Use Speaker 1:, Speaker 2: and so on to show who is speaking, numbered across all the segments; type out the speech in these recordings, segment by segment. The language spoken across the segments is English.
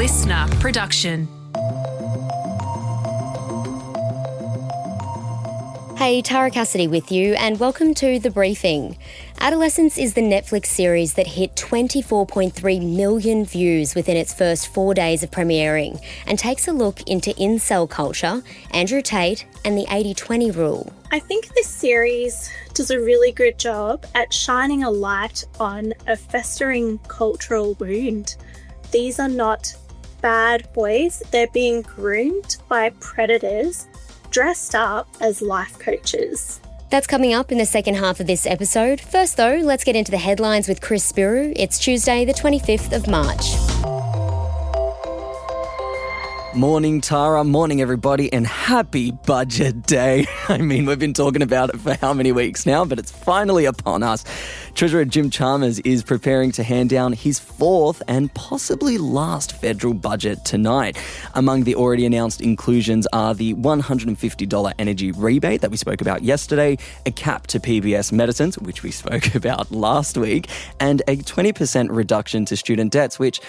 Speaker 1: listener production.
Speaker 2: Hey, Tara Cassidy with you, and welcome to The Briefing. Adolescence is the Netflix series that hit 24.3 million views within its first 4 days of premiering and takes a look into incel culture, Andrew Tate, and the 80-20 rule.
Speaker 3: I think this series does a really good job at shining a light on a festering cultural wound. These are not bad boys. They're being groomed by predators dressed up as life coaches.
Speaker 2: That's coming up in the second half of this episode. First though, let's get into the headlines with Chris Spiru. It's Tuesday, the 25th of March.
Speaker 4: Morning, Tara. Morning, everybody, and happy Budget Day. I mean, we've been talking about it for how many weeks now, but it's finally upon us. Treasurer Jim Chalmers is preparing to hand down his fourth and possibly last federal budget tonight. Among the already announced inclusions are the $150 energy rebate that we spoke about yesterday, a cap to PBS medicines, which we spoke about last week, and a 20% reduction to student debts, which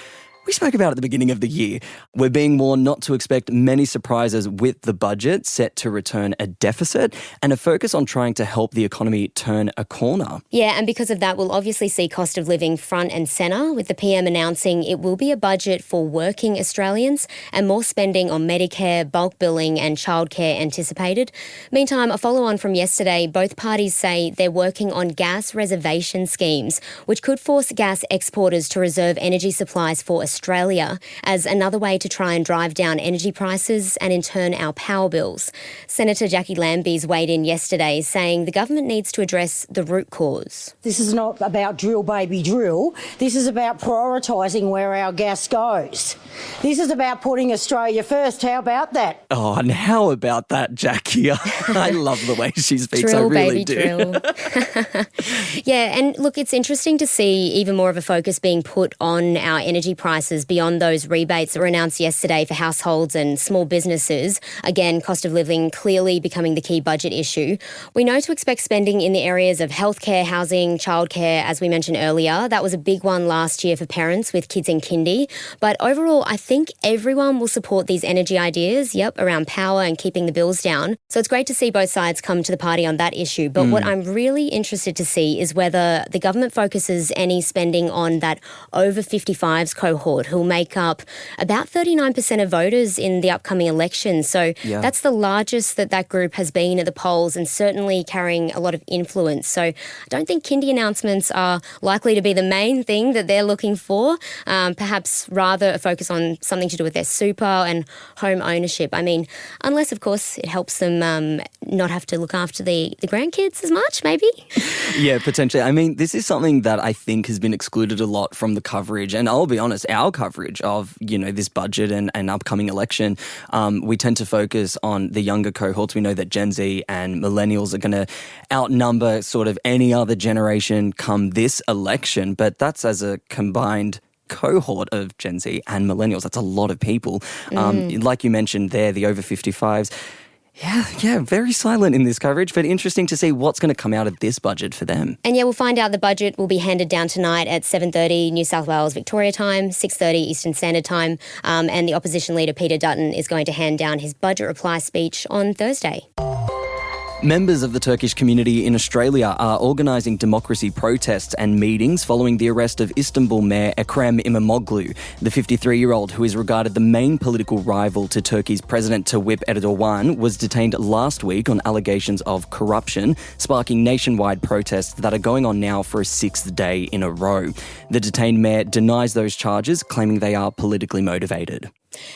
Speaker 4: we spoke about at the beginning of the year. We're being warned not to expect many surprises with the budget set to return a deficit and a focus on trying to help the economy turn a corner.
Speaker 2: Yeah, and because of that, we'll obviously see cost of living front and centre, with the PM announcing it will be a budget for working Australians and more spending on Medicare, bulk billing and childcare anticipated. Meantime, a follow-on from yesterday, both parties say they're working on gas reservation schemes, which could force gas exporters to reserve energy supplies for Australia as another way to try and drive down energy prices and in turn our power bills. Senator Jackie Lambie's weighed in yesterday saying the government needs to address the root cause.
Speaker 5: This is not about drill baby drill. This is about prioritising where our gas goes. This is about putting Australia first. How about that?
Speaker 4: Oh, and how about that, Jackie? I love the way she speaks.
Speaker 2: Drill,
Speaker 4: I really
Speaker 2: baby,
Speaker 4: do.
Speaker 2: Drill. Yeah, and look, it's interesting to see even more of a focus being put on our energy prices beyond those rebates that were announced yesterday for households and small businesses. Again, cost of living clearly becoming the key budget issue. We know to expect spending in the areas of healthcare, housing, childcare, as we mentioned earlier. That was a big one last year for parents with kids in kindy. But overall, I think everyone will support these energy ideas, around power and keeping the bills down. So it's great to see both sides come to the party on that issue. But what I'm really interested to see is whether the government focuses any spending on that over 55s cohort, who'll make up about 39% of voters in the upcoming election. So that's the largest that group has been at the polls and certainly carrying a lot of influence. So I don't think kindy announcements are likely to be the main thing that they're looking for. Perhaps rather a focus on something to do with their super and home ownership. I mean, unless, of course, it helps them not have to look after the grandkids as much, maybe.
Speaker 4: Yeah, potentially. I mean, this is something that I think has been excluded a lot from the coverage. And I'll be honest, our coverage of, this budget and upcoming election, we tend to focus on the younger cohorts. We know that Gen Z and millennials are going to outnumber sort of any other generation come this election. But that's as a combined cohort of Gen Z and millennials. That's a lot of people. Like you mentioned there, the over 55s. Yeah, very silent in this coverage, but interesting to see what's going to come out of this budget for them.
Speaker 2: And we'll find out the budget will be handed down tonight at 7:30 New South Wales Victoria time, 6:30 Eastern Standard Time, and the opposition leader Peter Dutton is going to hand down his budget reply speech on Thursday.
Speaker 4: Members of the Turkish community in Australia are organising democracy protests and meetings following the arrest of Istanbul Mayor Ekrem İmamoğlu. The 53-year-old, who is regarded the main political rival to Turkey's President Tayyip Erdogan, was detained last week on allegations of corruption, sparking nationwide protests that are going on now for a sixth day in a row. The detained mayor denies those charges, claiming they are politically motivated.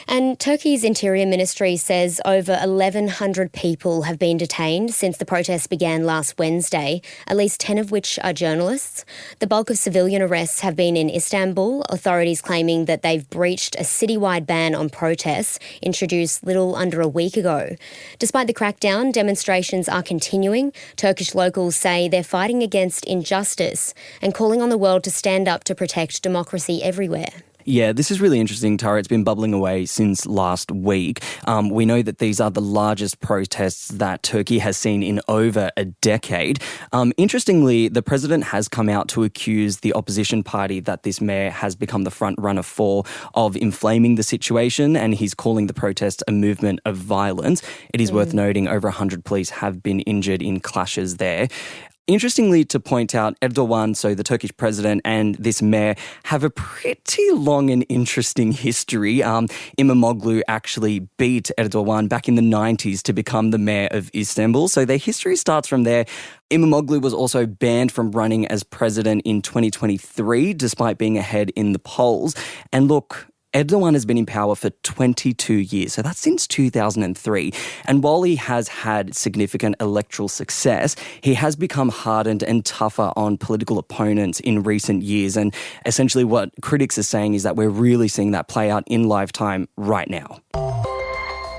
Speaker 2: And Turkey's Interior Ministry says over 1,100 people have been detained since the protests began last Wednesday, at least 10 of which are journalists. The bulk of civilian arrests have been in Istanbul, authorities claiming that they've breached a citywide ban on protests introduced little under a week ago. Despite the crackdown, demonstrations are continuing. Turkish locals say they're fighting against injustice and calling on the world to stand up to protect democracy everywhere.
Speaker 4: Yeah, this is really interesting, Tara. It's been bubbling away since last week. We know that these are the largest protests that Turkey has seen in over a decade. Interestingly, the president has come out to accuse the opposition party that this mayor has become the front runner for of inflaming the situation, and he's calling the protest a movement of violence. It is worth noting over 100 police have been injured in clashes there. Interestingly to point out, Erdogan, so the Turkish president, and this mayor have a pretty long and interesting history. Imamoglu actually beat Erdogan back in the 90s to become the mayor of Istanbul. So their history starts from there. Imamoglu was also banned from running as president in 2023, despite being ahead in the polls. And look, Erdogan has been in power for 22 years, so that's since 2003. And while he has had significant electoral success, he has become hardened and tougher on political opponents in recent years. And essentially what critics are saying is that we're really seeing that play out in lifetime right now.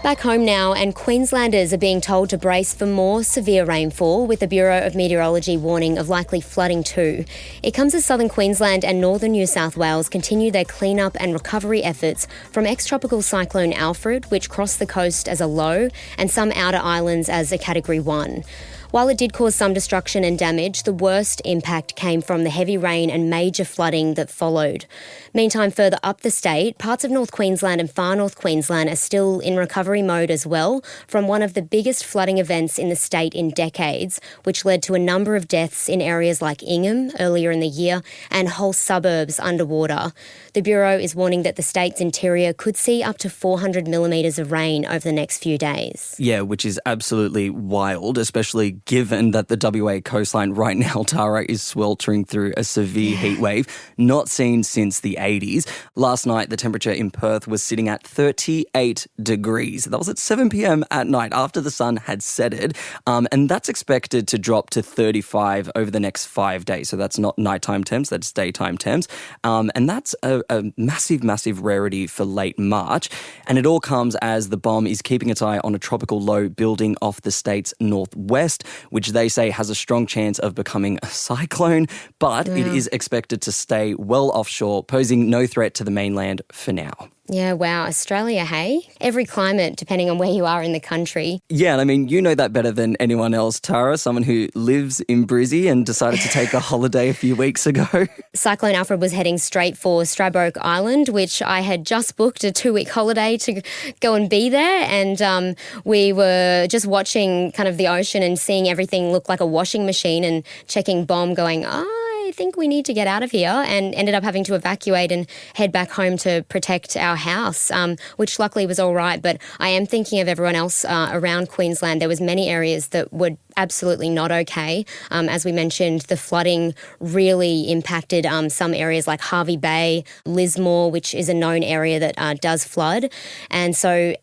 Speaker 2: Back home now, and Queenslanders are being told to brace for more severe rainfall, with the Bureau of Meteorology warning of likely flooding too. It comes as southern Queensland and northern New South Wales continue their cleanup and recovery efforts from ex-tropical cyclone Alfred, which crossed the coast as a low, and some outer islands as a Category 1. While it did cause some destruction and damage, the worst impact came from the heavy rain and major flooding that followed. Meantime, further up the state, parts of North Queensland and far North Queensland are still in recovery mode as well from one of the biggest flooding events in the state in decades, which led to a number of deaths in areas like Ingham earlier in the year and whole suburbs underwater. The Bureau is warning that the state's interior could see up to 400 millimetres of rain over the next few days.
Speaker 4: Yeah, which is absolutely wild, especially given that the WA coastline right now, Tara, is sweltering through a severe heat wave, not seen since the 80s. Last night, the temperature in Perth was sitting at 38 degrees. That was at 7 p.m. at night after the sun had setted. And that's expected to drop to 35 over the next 5 days. So that's not nighttime temps, that's daytime temps. And that's a massive, massive rarity for late March. And it all comes as the bomb is keeping its eye on a tropical low building off the state's northwest, which they say has a strong chance of becoming a cyclone, but it is expected to stay well offshore, posing no threat to the mainland for now.
Speaker 2: Yeah, wow. Australia, hey? Every climate, depending on where you are in the country.
Speaker 4: Yeah, and I mean, you know that better than anyone else, Tara, someone who lives in Brizzy and decided to take a holiday a few weeks ago.
Speaker 2: Cyclone Alfred was heading straight for Stradbroke Island, which I had just booked a 2-week holiday to go and be there. And we were just watching kind of the ocean and seeing everything look like a washing machine and checking bomb going, I think we need to get out of here, and ended up having to evacuate and head back home to protect our house, which luckily was all right. But I am thinking of everyone else around Queensland. There was many areas that were absolutely not okay. As we mentioned, the flooding really impacted some areas like Hervey Bay, Lismore, which is a known area that does flood. And so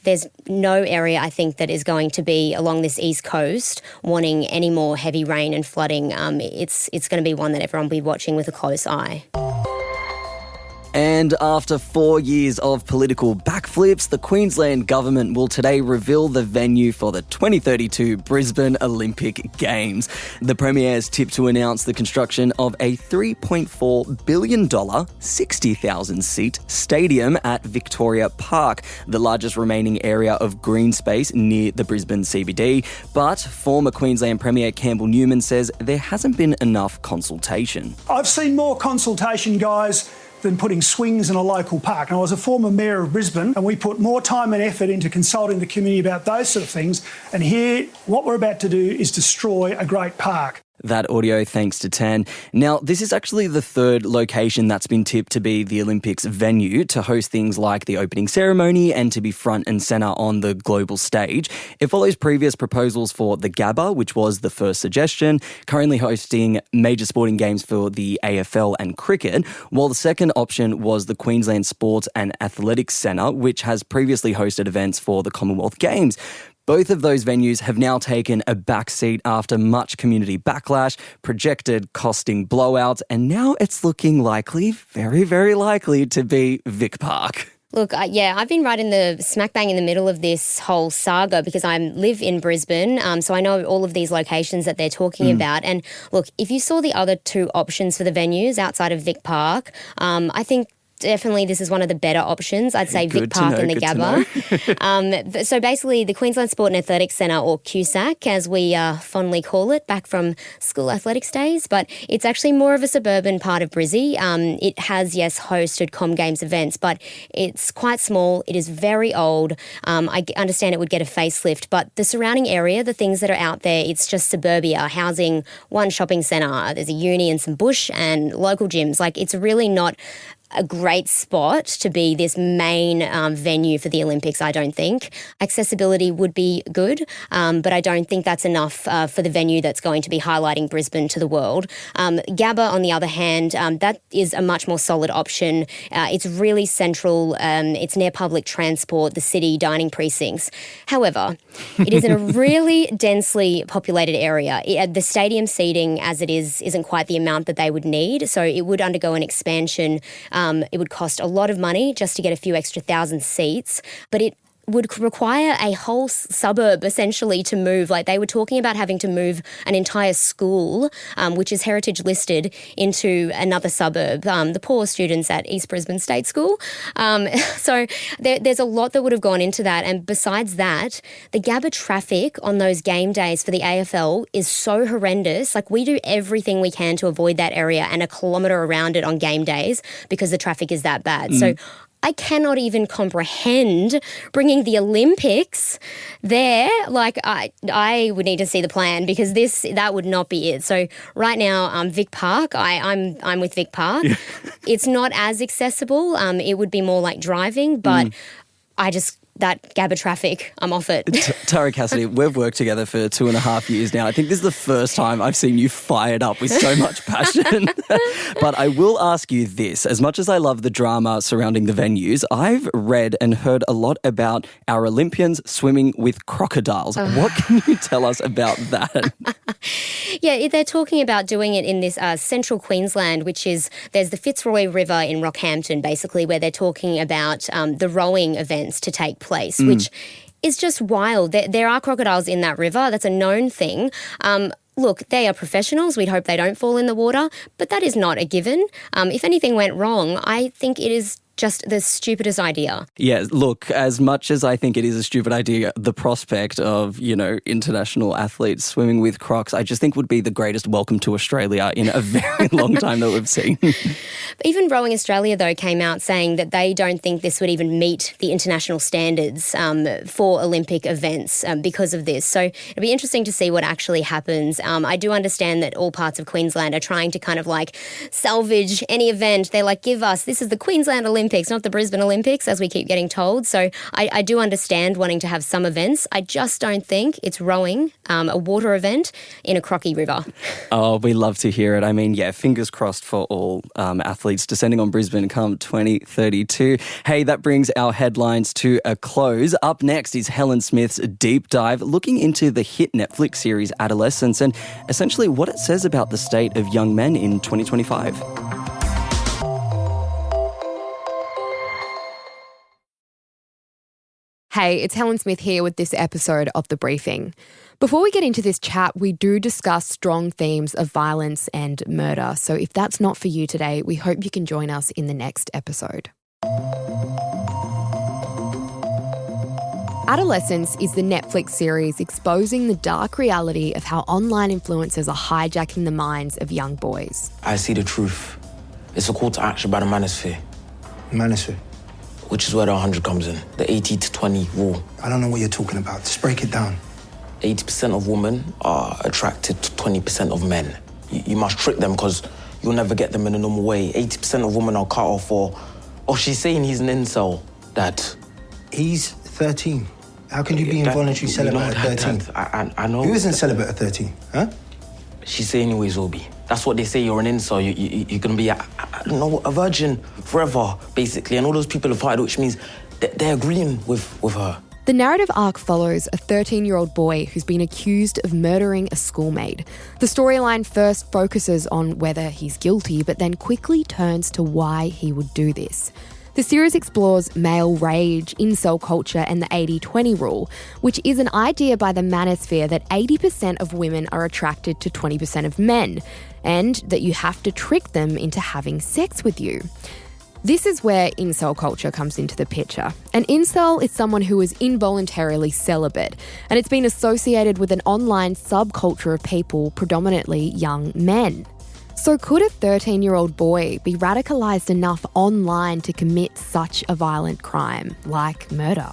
Speaker 2: there's no area, I think, that is going to be along this east coast wanting any more heavy rain and flooding. It's going to be one that everyone will be watching with a close eye.
Speaker 4: And after 4 years of political backflips, the Queensland government will today reveal the venue for the 2032 Brisbane Olympic Games. The Premier is tipped to announce the construction of a $3.4 billion, 60,000-seat stadium at Victoria Park, the largest remaining area of green space near the Brisbane CBD. But former Queensland Premier Campbell Newman says there hasn't been enough consultation.
Speaker 1: I've seen more consultation, guys, than putting swings in a local park. And I was a former mayor of Brisbane, and we put more time and effort into consulting the community about those sort of things. And here, what we're about to do is destroy a great park.
Speaker 4: That audio thanks to Tan. Now, this is actually the third location that's been tipped to be the Olympics venue to host things like the opening ceremony and to be front and centre on the global stage. It follows previous proposals for the Gabba, which was the first suggestion, currently hosting major sporting games for the AFL and cricket, while the second option was the Queensland Sports and Athletics Centre, which has previously hosted events for the Commonwealth Games. Both of those venues have now taken a backseat after much community backlash, projected costing blowouts, and now it's looking likely, very, very likely, to be Vic Park.
Speaker 2: Look, I've been right in the smack bang in the middle of this whole saga because I live in Brisbane, so I know all of these locations that they're talking about. And look, if you saw the other two options for the venues outside of Vic Park, I think definitely this is one of the better options. I'd say Vic
Speaker 4: Good to
Speaker 2: Park
Speaker 4: know,
Speaker 2: and the
Speaker 4: good to
Speaker 2: Gabba. So basically the Queensland Sport and Athletics Centre, or QSAC as we fondly call it, back from school athletics days, but it's actually more of a suburban part of Brizzy. It has, yes, hosted Com Games events, but it's quite small. It is very old. I understand it would get a facelift, but the surrounding area, the things that are out there, it's just suburbia, housing one shopping centre. There's a uni and some bush and local gyms. Like, it's really not a great spot to be this main venue for the Olympics, I don't think. Accessibility would be good, but I don't think that's enough for the venue that's going to be highlighting Brisbane to the world. Gabba, on the other hand, that is a much more solid option. It's really central. It's near public transport, the city, dining precincts. However, it is in a really densely populated area. The stadium seating, as it is, isn't quite the amount that they would need, so it would undergo an expansion. It would cost a lot of money just to get a few extra thousand seats, but it would require a whole suburb essentially to move. Like, they were talking about having to move an entire school, which is heritage listed, into another suburb, the poor students at East Brisbane State School. So there's a lot that would have gone into that. And besides that, the Gabba traffic on those game days for the AFL is so horrendous. Like, we do everything we can to avoid that area and a kilometre around it on game days because the traffic is that bad. So I cannot even comprehend bringing the Olympics there. Like, I would need to see the plan, because that would not be it. So right now, Vic Park, I'm with Vic Park. Yeah. It's not as accessible. It would be more like driving, but that Gabba traffic, I'm off it.
Speaker 4: Tara Cassidy, we've worked together for 2.5 years now. I think this is the first time I've seen you fired up with so much passion. But I will ask you this. As much as I love the drama surrounding the venues, I've read and heard a lot about our Olympians swimming with crocodiles. What can you tell us about that?
Speaker 2: Yeah, they're talking about doing it in this central Queensland, there's the Fitzroy River in Rockhampton, basically, where they're talking about the rowing events to take place, which is just wild. There are crocodiles in that river. That's a known thing. Look, they are professionals. We'd hope they don't fall in the water, but that is not a given. If anything went wrong, I think it is just the stupidest idea. Yeah,
Speaker 4: look, as much as I think it is a stupid idea, the prospect of, international athletes swimming with crocs, I just think would be the greatest welcome to Australia in a very long time that we've seen.
Speaker 2: Even Rowing Australia, though, came out saying that they don't think this would even meet the international standards for Olympic events because of this. So it'll be interesting to see what actually happens. I do understand that all parts of Queensland are trying to kind of like salvage any event. They're like, this is the Queensland Olympics, not the Brisbane Olympics, as we keep getting told. So I do understand wanting to have some events. I just don't think it's rowing, a water event in a crocky river.
Speaker 4: Oh, we love to hear it. I mean, fingers crossed for all athletes descending on Brisbane come 2032. Hey, that brings our headlines to a close. Up next is Helen Smith's deep dive, looking into the hit Netflix series Adolescence and essentially what it says about the state of young men in 2025.
Speaker 6: Hey, it's Helen Smith here with this episode of The Briefing. Before we get into this chat, we do discuss strong themes of violence and murder. So if that's not for you today, we hope you can join us in the next episode. Adolescence is the Netflix series exposing the dark reality of how online influencers are hijacking the minds of young boys.
Speaker 7: I see the truth. It's a call to action by the manosphere.
Speaker 8: Manosphere?
Speaker 7: Which is where the 100 comes in, the 80 to 20 rule.
Speaker 8: I don't know what you're talking about. Just break it down.
Speaker 7: 80% of women are attracted to 20% of men. You must trick them because you'll never get them in a normal way. 80% of women are cut off she's saying he's an incel, Dad.
Speaker 8: He's 13. How can you be involuntary celibate at 13?
Speaker 7: I know.
Speaker 8: Who isn't celibate at 13, huh?
Speaker 7: She's saying always will be. That's what they say, you're an incel, you're going to be, a virgin forever, basically. And all those people have heard, which means they're agreeing with her.
Speaker 6: The narrative arc follows a 13-year-old boy who's been accused of murdering a schoolmate. The storyline first focuses on whether he's guilty, but then quickly turns to why he would do this. The series explores male rage, incel culture, and the 80-20 rule, which is an idea by the manosphere that 80% of women are attracted to 20% of men, and that you have to trick them into having sex with you. This is where incel culture comes into the picture. An incel is someone who is involuntarily celibate, and it's been associated with an online subculture of people, predominantly young men. So could a 13-year-old boy be radicalised enough online to commit such a violent crime, like murder?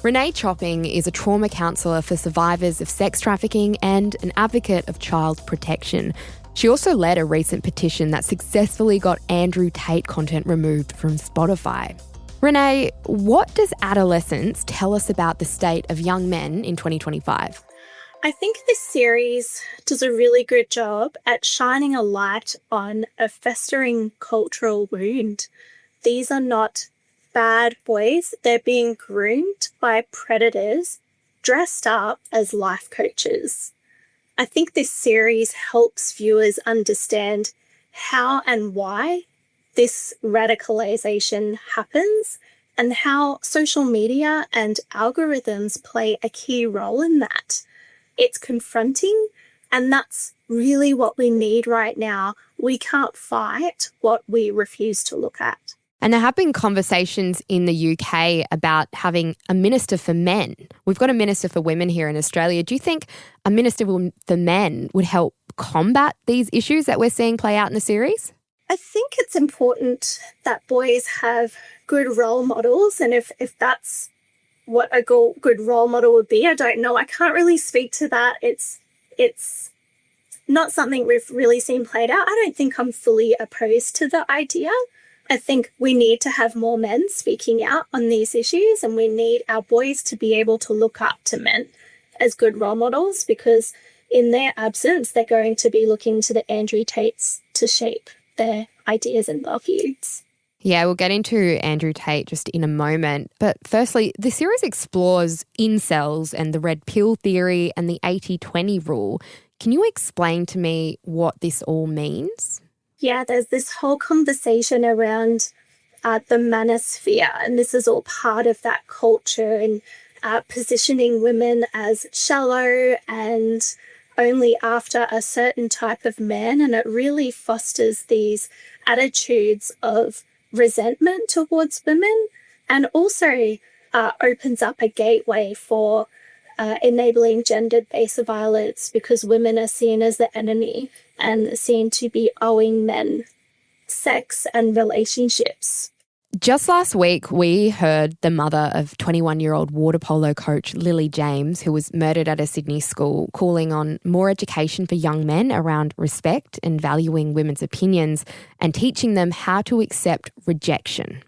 Speaker 6: Renee Chopping is a trauma counsellor for survivors of sex trafficking and an advocate of child protection. She also led a recent petition that successfully got Andrew Tate content removed from Spotify. Renee, what does Adolescence tell us about the state of young men in 2025?
Speaker 3: I think this series does a really good job at shining a light on a festering cultural wound. These are not bad boys. They're being groomed by predators dressed up as life coaches. I think this series helps viewers understand how and why this radicalization happens and how social media and algorithms play a key role in that. It's confronting, and that's really what we need right now. We can't fight what we refuse to look at.
Speaker 6: And there have been conversations in the UK about having a minister for men. We've got a minister for women here in Australia. Do you think a minister for men would help combat these issues that we're seeing play out in the series?
Speaker 3: I think it's important that boys have good role models, and if that's what a good role model would be, I don't know. I can't really speak to that. It's not something we've really seen played out. I don't think I'm fully opposed to the idea. I think we need to have more men speaking out on these issues, and we need our boys to be able to look up to men as good role models, because in their absence, they're going to be looking to the Andrew Tates to shape their ideas and values.
Speaker 6: Yeah, we'll get into Andrew Tate just in a moment. But firstly, the series explores incels and the red pill theory and the 80-20 rule. Can you explain to me what this all means?
Speaker 3: Yeah, there's this whole conversation around the manosphere, and this is all part of that culture and positioning women as shallow and only after a certain type of man, and it really fosters these attitudes of resentment towards women, and also opens up a gateway for enabling gender-based violence, because women are seen as the enemy and seen to be owing men sex and relationships.
Speaker 6: Just last week, we heard the mother of 21-year-old water polo coach Lily James, who was murdered at a Sydney school, calling on more education for young men around respect and valuing women's opinions and teaching them how to accept rejection.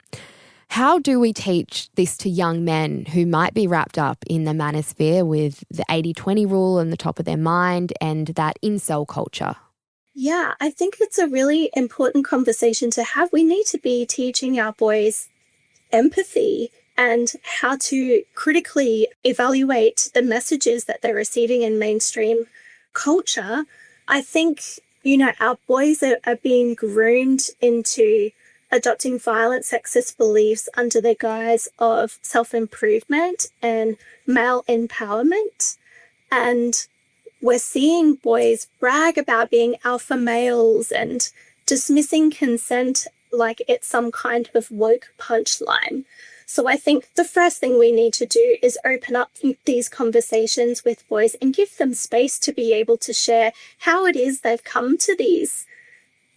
Speaker 6: How do we teach this to young men who might be wrapped up in the manosphere with the 80-20 rule on the top of their mind and that incel culture?
Speaker 3: Yeah, I think it's a really important conversation to have. We need to be teaching our boys empathy and how to critically evaluate the messages that they're receiving in mainstream culture. I think, our boys are being groomed into adopting violent sexist beliefs under the guise of self-improvement and male empowerment. And we're seeing boys brag about being alpha males and dismissing consent like it's some kind of woke punchline. So I think the first thing we need to do is open up these conversations with boys and give them space to be able to share how it is they've come to these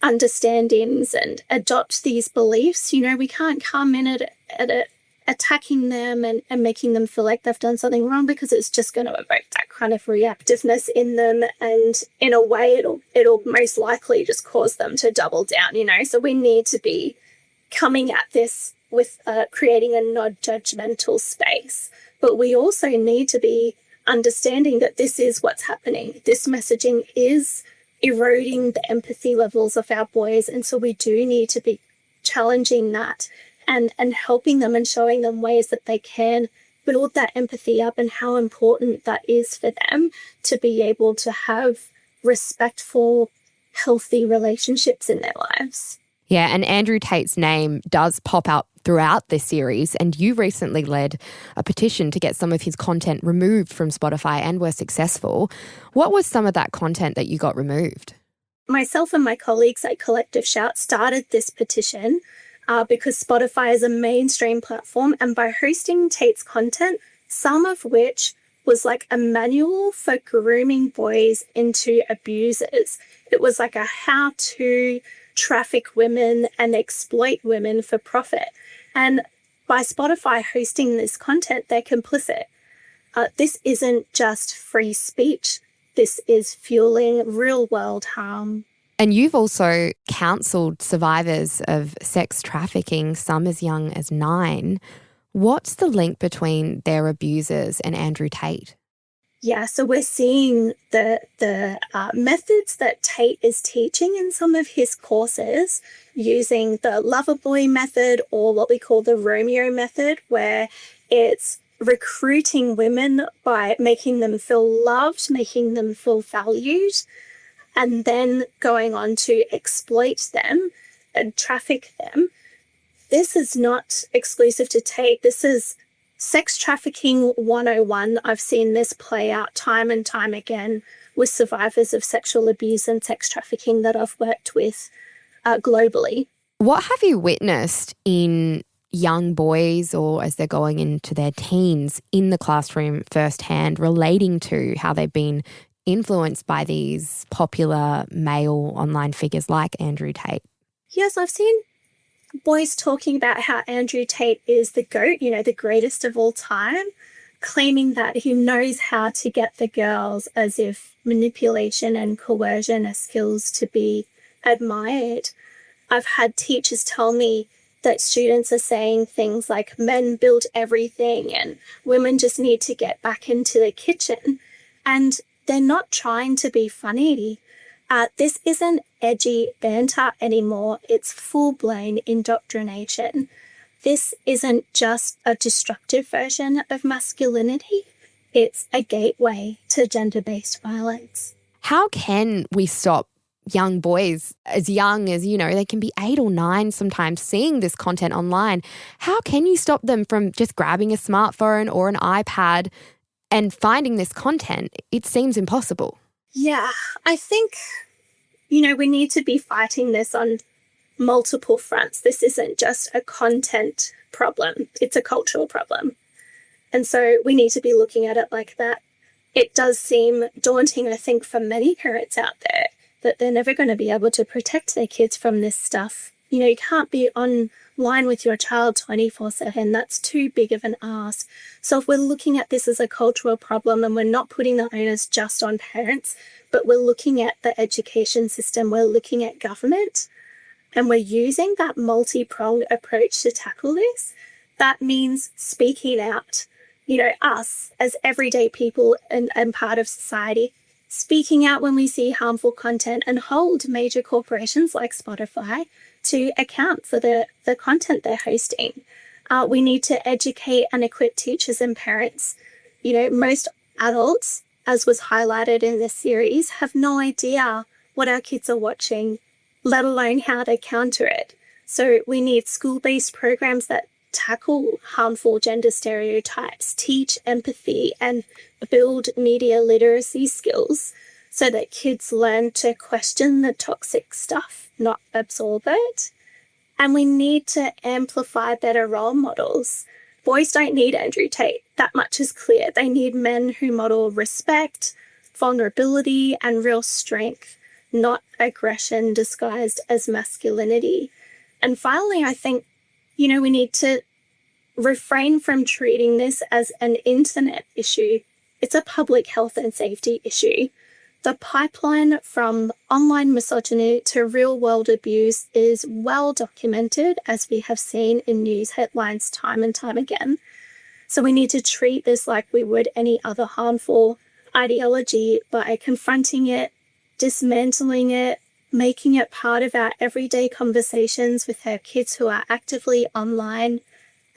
Speaker 3: understandings and adopt these beliefs. We can't come in at it attacking them and making them feel like they've done something wrong, because it's just going to evoke that kind of reactiveness in them, and in a way it'll most likely just cause them to double down. So we need to be coming at this with creating a non-judgmental space, but we also need to be understanding that this is what's happening. This messaging is eroding the empathy levels of our boys, and so we do need to be challenging that and helping them and showing them ways that they can build that empathy up, and how important that is for them to be able to have respectful, healthy relationships in their lives.
Speaker 6: Yeah, and Andrew Tate's name does pop up throughout this series, and you recently led a petition to get some of his content removed from Spotify and were successful. What was some of that content that you got removed?
Speaker 3: Myself and my colleagues at Collective Shout started this petition because Spotify is a mainstream platform, and by hosting Tate's content, some of which was like a manual for grooming boys into abusers. It was like a how-to traffic women and exploit women for profit. And by Spotify hosting this content, they're complicit. This isn't just free speech. This is fueling real-world harm.
Speaker 6: And you've also counselled survivors of sex trafficking, some as young as 9. What's the link between their abusers and Andrew Tate?
Speaker 3: Yeah, so we're seeing the methods that Tate is teaching in some of his courses using the lover boy method, or what we call the Romeo method, where it's recruiting women by making them feel loved, making them feel valued, and then going on to exploit them and traffic them. This is not exclusive to Tate. This is sex trafficking 101. I've seen this play out time and time again with survivors of sexual abuse and sex trafficking that I've worked with globally.
Speaker 6: What have you witnessed in young boys, or as they're going into their teens, in the classroom firsthand, relating to how they've been influenced by these popular male online figures like Andrew Tate?
Speaker 3: Yes, I've seen boys talking about how Andrew Tate is the GOAT, the greatest of all time, claiming that he knows how to get the girls, as if manipulation and coercion are skills to be admired. I've had teachers tell me that students are saying things like men build everything and women just need to get back into the kitchen. And they're not trying to be funny. This isn't edgy banter anymore. It's full-blown indoctrination. This isn't just a destructive version of masculinity. It's a gateway to gender-based violence.
Speaker 6: How can we stop young boys as young as, they can be 8 or 9 sometimes, seeing this content online? How can you stop them from just grabbing a smartphone or an iPad and finding this content? It seems impossible.
Speaker 3: Yeah, I think, we need to be fighting this on multiple fronts. This isn't just a content problem. It's a cultural problem. And so we need to be looking at it like that. It does seem daunting, I think, for many parents out there that they're never going to be able to protect their kids from this stuff. You can't be online with your child 24/7. That's too big of an ask. So if we're looking at this as a cultural problem and we're not putting the onus just on parents, but we're looking at the education system, we're looking at government, and we're using that multi-pronged approach to tackle this, that means speaking out. Us as everyday people and part of society, speaking out when we see harmful content and hold major corporations like Spotify to account for the content they're hosting. We need to educate and equip teachers and parents. Most adults, as was highlighted in this series, have no idea what our kids are watching, let alone how to counter it. So we need school-based programs that tackle harmful gender stereotypes, teach empathy, and build media literacy skills so that kids learn to question the toxic stuff, not absorb it. And we need to amplify better role models. Boys don't need Andrew Tate. That much is clear. They need men who model respect, vulnerability, and real strength, not aggression disguised as masculinity. And finally, I think, we need to refrain from treating this as an internet issue. It's a public health and safety issue. The pipeline from online misogyny to real-world abuse is well documented, as we have seen in news headlines time and time again. So we need to treat this like we would any other harmful ideology by confronting it, dismantling it, making it part of our everyday conversations with our kids who are actively online,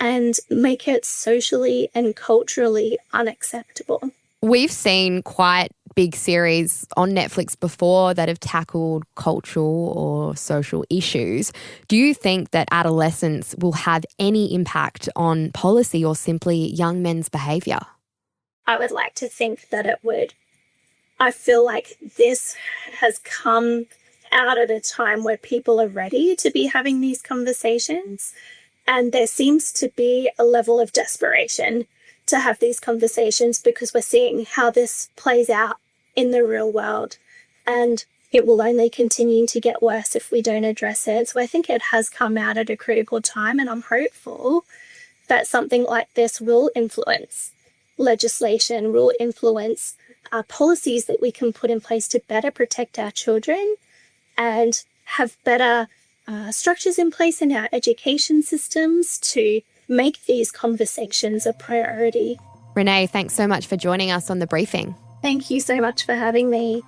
Speaker 3: and make it socially and culturally unacceptable.
Speaker 6: We've seen quite big series on Netflix before that have tackled cultural or social issues. Do you think that Adolescence will have any impact on policy or simply young men's behaviour?
Speaker 3: I would like to think that it would. I feel like this has come out at a time where people are ready to be having these conversations. And there seems to be a level of desperation to have these conversations because we're seeing how this plays out in the real world. And it will only continue to get worse if we don't address it. So I think it has come out at a critical time, and I'm hopeful that something like this will influence legislation, will influence policies that we can put in place to better protect our children and have better structures in place in our education systems to make these conversations a priority.
Speaker 6: Renee, thanks so much for joining us on The Briefing.
Speaker 3: Thank you so much for having me.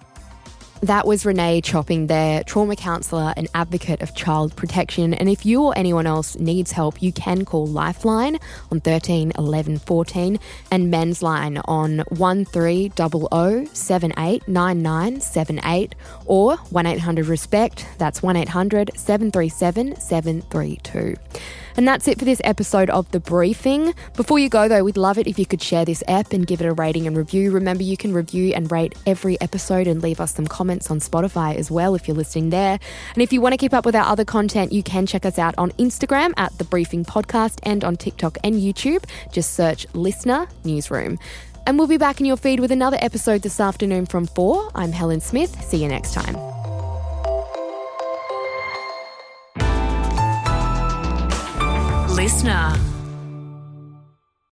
Speaker 6: That was Renee Chopping there, trauma counsellor and advocate of child protection. And if you or anyone else needs help, you can call Lifeline on 13 11 14 and Men's Line on 1300 78 9978 or 1-800-RESPECT. That's 1-800-737 732. And that's it for this episode of The Briefing. Before you go, though, we'd love it if you could share this ep and give it a rating and review. Remember, you can review and rate every episode and leave us some comments on Spotify as well if you're listening there. And if you want to keep up with our other content, you can check us out on Instagram at The Briefing Podcast and on TikTok and YouTube. Just search Listener Newsroom. And we'll be back in your feed with another episode this afternoon from 4. I'm Helen Smith. See you next time.
Speaker 9: Listener.